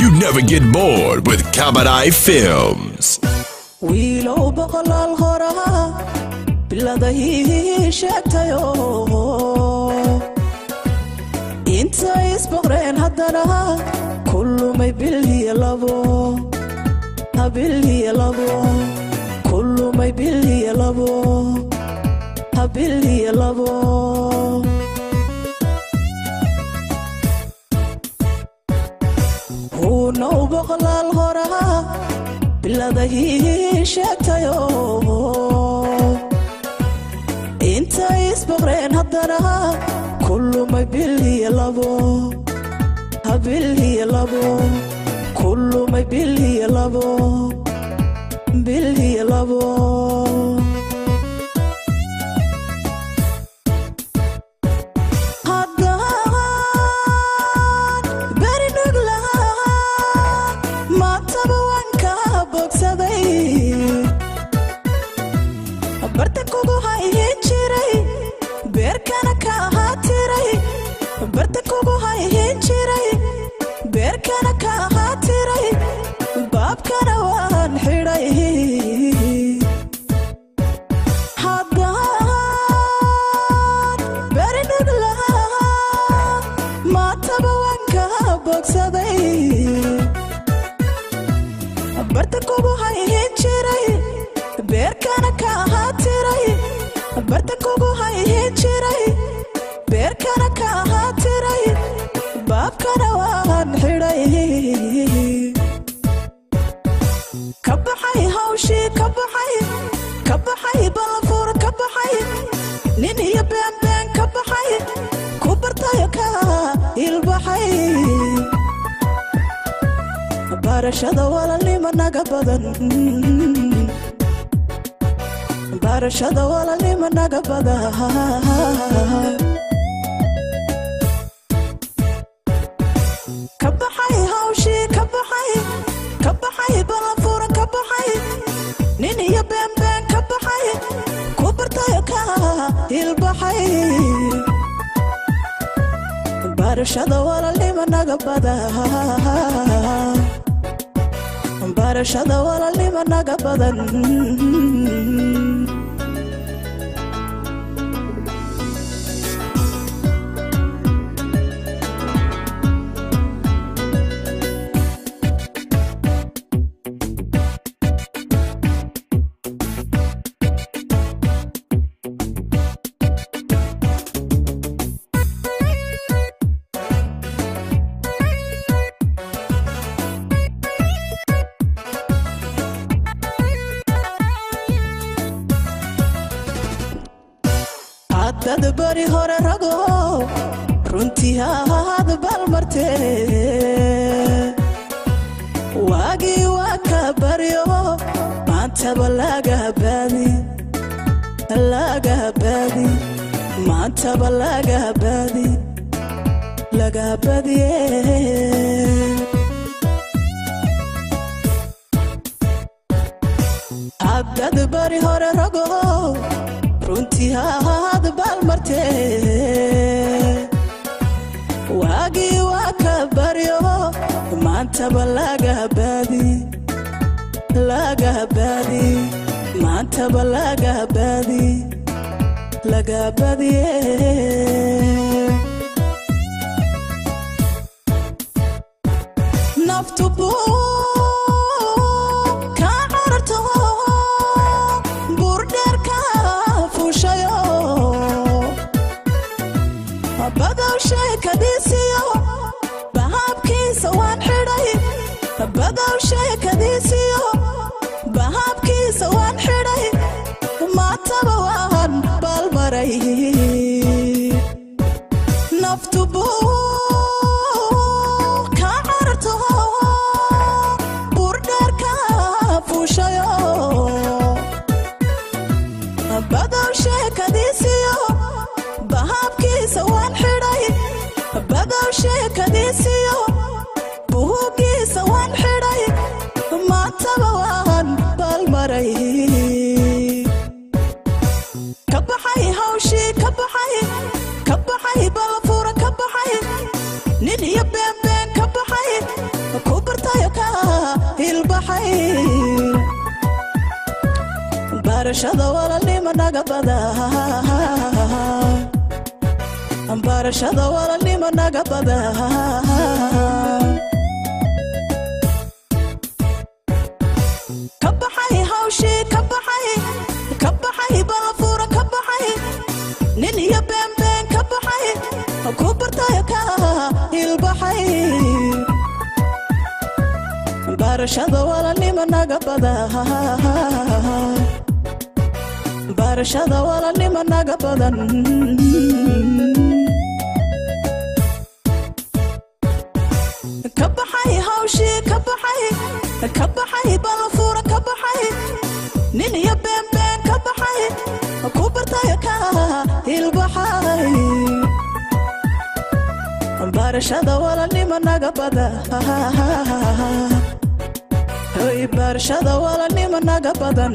You never get bored with Cabaret Films. wiilow boqolaal horaa biladahii sheegtayo intay isboqreen haddana kullumay bilhiya labo habilhiya labo kullumay bilhiya labo habilhiya labo huunow boqolaal horaa biladahii sheegtayo intay isboqreen haddana kullumay bilhiya labo habilhiya labo kullumay bilhiya labo bilhiya labo bartankugu hayhin jiray beerkana ka ahaatiray bartankugu hayhin jiray beerkana ka ahaatiray baabkana waan xidhay haddaan berinug lahaa maataba waan ka bogsaday bartankugu hayhin jiray beerkana ka ahaatiray bartankugu hayhin jiray beerkana ka ahaatiray baabkana waan xidhay ka baxay hawshii ka baxay balafuur ka baxay nin iyo beenbeen ka baxay ku bartayo ka ilbaxay barashada walaalnimo naga badan barashada walaalnimo naga badan ka baxay hawshii ka baxay balafuur ka baxay nin iyo beenbeen ka baxay ku bartayo ka ilbaxay barashada walaalnimo naga badan barashada walaalnimo naga badan dad bari hore rago runtii ahaad balmartee waagii waa ka baryo maantaba laga baadi maantaba laga baadiye dad bari hore rago runtii ahaad balmartee waagii waa ka baryo maantaba laga baadi maantaba laga baadiye naftu بدو sheekadiisiyo bahabkiisa waan xidhay بدو sheekadiisiyo bahabkiisa waan xidhay maataba waan balmaray naftu buu ka carto baxay barashada walaalnimo naga badan barashada walaalnimo naga badan ka baxay hawshii ka baxay balafuura ka baxay nin iyo been ka baxay ku bartay ka ilbaxay barashada walaalnimo naga badan barashada walaalnimo naga badan ka baxay hawshii ka baxay balafuura ka baxay nin iyo been ka baxay ku bartay ka ilbaxay barashada walaalnimo naga badan barashada walaalnimo naga badan